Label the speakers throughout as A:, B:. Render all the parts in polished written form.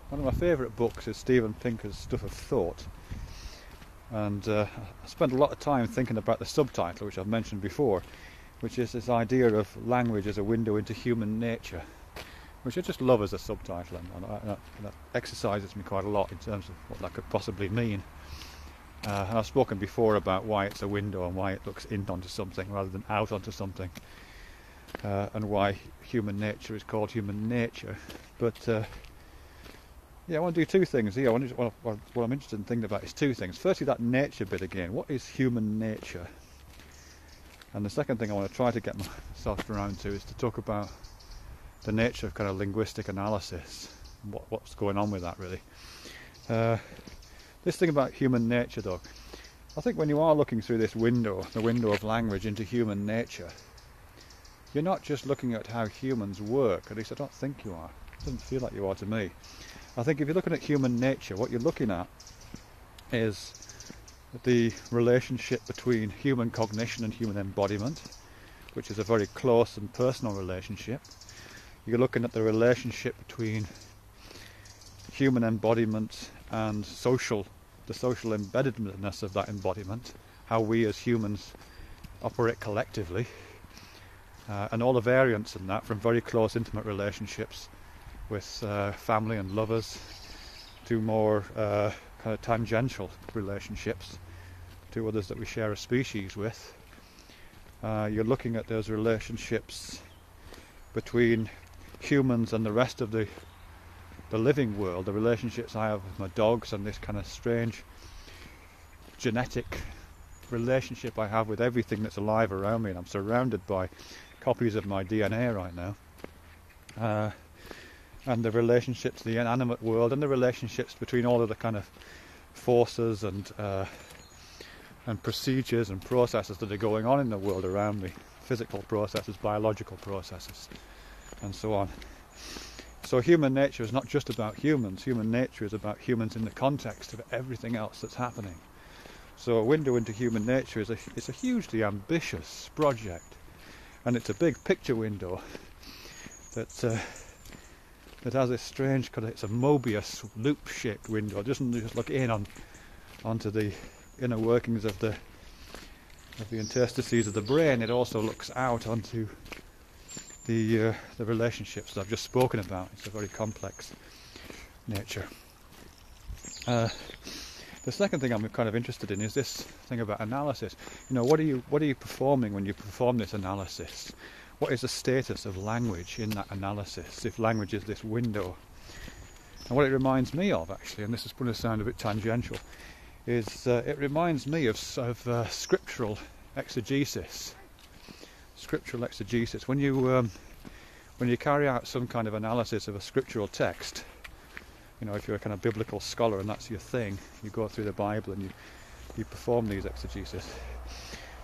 A: One of my favourite books is Steven Pinker's Stuff of Thought, and I spent a lot of time thinking about the subtitle, which I've mentioned before, which is this idea of language as a window into human nature, which I just love as a subtitle, and that exercises me quite a lot in terms of what that could possibly mean. And I've spoken before about why it's a window and why it looks in onto something rather than out onto something, and why human nature is called human nature. But yeah, I want to do two things here. What I'm interested in thinking about is two things. Firstly, that nature bit again. What is human nature? And the second thing I want to try to get myself around to is to talk about the nature of kind of linguistic analysis, and what's going on with that, really. This thing about human nature, though, I think when you are looking through this window, the window of language into human nature, you're not just looking at how humans work. At least I don't think you are. It doesn't feel like you are to me. I think if you're looking at human nature, what you're looking at is the relationship between human cognition and human embodiment, which is a very close and personal relationship. You're looking at the relationship between human embodiment and the social embeddedness of that embodiment, how we as humans operate collectively, and all the variants in that, from very close intimate relationships with family and lovers to more kind of tangential relationships to others that we share a species with. You're looking at those relationships between humans and the rest of the living world, the relationships I have with my dogs, and this kind of strange genetic relationship I have with everything that's alive around me, and I'm surrounded by copies of my DNA right now, and the relationship to the inanimate world, and the relationships between all of the kind of forces and procedures and processes that are going on in the world around me, physical processes, biological processes, and so on. So human nature is not just about humans. Human nature is about humans in the context of everything else that's happening. So a window into human nature is a hugely ambitious project, and it's a big picture window that has this strange kind of, it's a Mobius loop-shaped window. It doesn't just look in onto the inner workings of the interstices of the brain. It also looks out onto the relationships that I've just spoken about. It's a very complex nature. The second thing I'm kind of interested in is this thing about analysis. You know, what are you performing when you perform this analysis? What is the status of language in that analysis, if language is this window? And what it reminds me of, actually, and this is going to sound a bit tangential, is it reminds me of scriptural exegesis. Scriptural exegesis. When you carry out some kind of analysis of a scriptural text, you know, if you're a kind of biblical scholar and that's your thing, you go through the Bible and you perform these exegesis.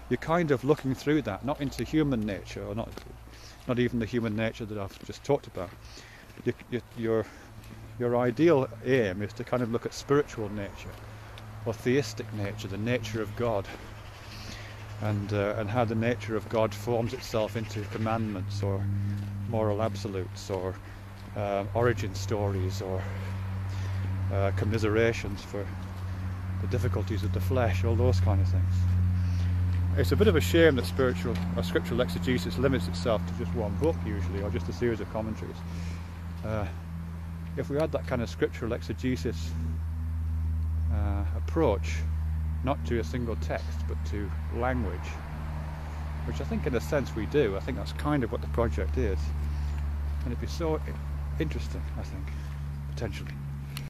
A: You're kind of looking through that, not into human nature, or not even the human nature that I've just talked about. Your ideal aim is to kind of look at spiritual nature, or theistic nature, the nature of God, and how the nature of God forms itself into commandments or moral absolutes or origin stories or commiserations for the difficulties of the flesh, all those kind of things. It's a bit of a shame that scriptural exegesis limits itself to just one book usually, or just a series of commentaries. If we had that kind of scriptural exegesis approach, not to a single text but to language, which I think in a sense we do. I think that's kind of what the project is, and it'd be so interesting, I think, potentially.